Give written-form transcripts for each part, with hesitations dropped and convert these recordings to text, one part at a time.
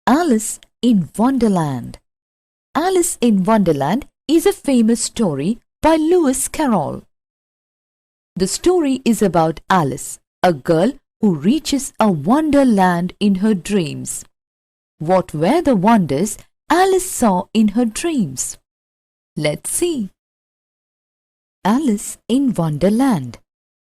Alice in Wonderland. Alice in Wonderland is a famous story by Lewis Carroll. The story is about Alice, a girl who reaches a wonderland in her dreams. What were the wonders Alice saw in her dreams? Let's see. Alice in Wonderland.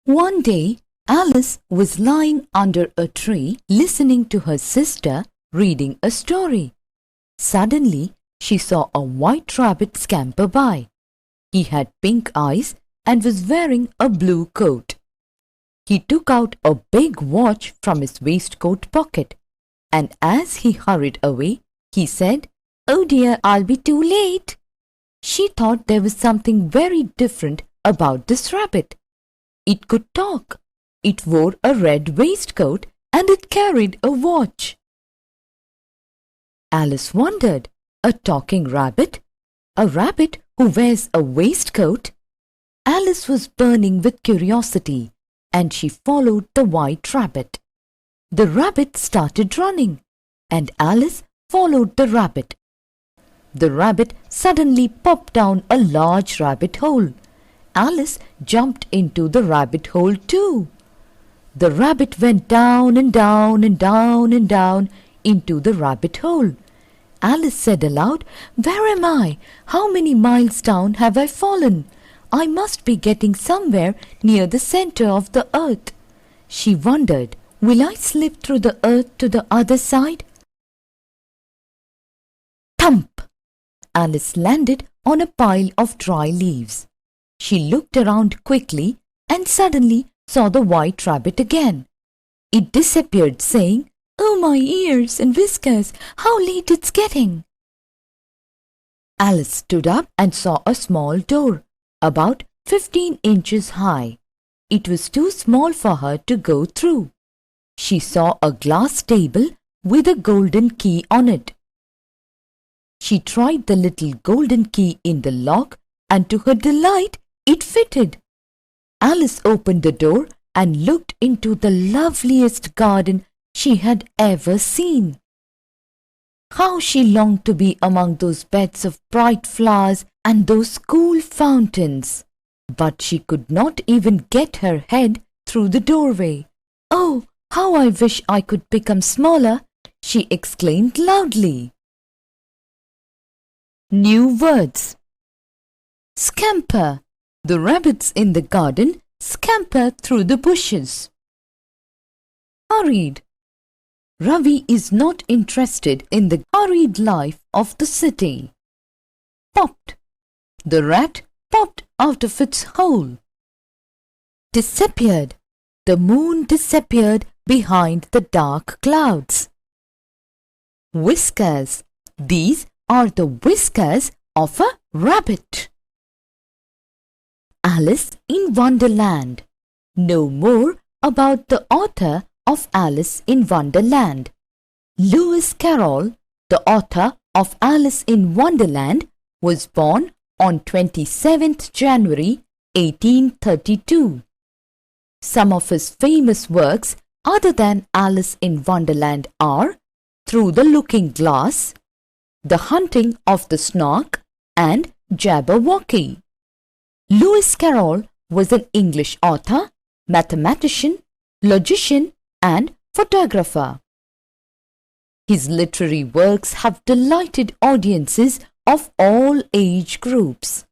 One day, Alice was lying under a tree listening to her sister reading a story. Suddenly, she saw a white rabbit scamper by. He had pink eyes and was wearing a blue coat. He took out a big watch from his waistcoat pocket, and as he hurried away, he said, "Oh dear, I'll be too late." She thought there was something very different about this rabbit. It could talk. It wore a red waistcoat and it carried a watch. Alice wondered, a talking rabbit? A rabbit who wears a waistcoat? Alice was burning with curiosity, and she followed the white rabbit. The rabbit started running, and Alice followed the rabbit. The rabbit suddenly popped down a large rabbit hole. Alice jumped into the rabbit hole too. The rabbit went down and down and down and down into the rabbit hole. Alice said aloud, "Where am I? How many miles down have I fallen? I must be getting somewhere near the center of the earth." She wondered, "Will I slip through the earth to the other side?" Thump! Alice landed on a pile of dry leaves. She looked around quickly and suddenly saw the white rabbit again. It disappeared, saying, "Oh, my ears and whiskers, how late it's getting." Alice stood up and saw a small door, about 15 inches high. It was too small for her to go through. She saw a glass table with a golden key on it. She tried the little golden key in the lock, and to her delight, it fitted. Alice opened the door and looked into the loveliest garden she had ever seen. How she longed to be among those beds of bright flowers and those cool fountains. But she could not even get her head through the doorway. "Oh, how I wish I could become smaller!" she exclaimed loudly. New words. Scamper. The rabbits in the garden scamper through the bushes. Hurried. Ravi is not interested in the hurried life of the city. Popped. The rat popped out of its hole. Disappeared. The moon disappeared behind the dark clouds. Whiskers. These are the whiskers of a rabbit. Alice in Wonderland. Know more about the author of Alice in Wonderland. Lewis Carroll, the author of Alice in Wonderland, was born on 27th January 1832. Some of his famous works other than Alice in Wonderland are Through the Looking Glass, The Hunting of the Snark, and Jabberwocky. Lewis Carroll was an English author, mathematician, logician, and photographer. His literary works have delighted audiences of all age groups.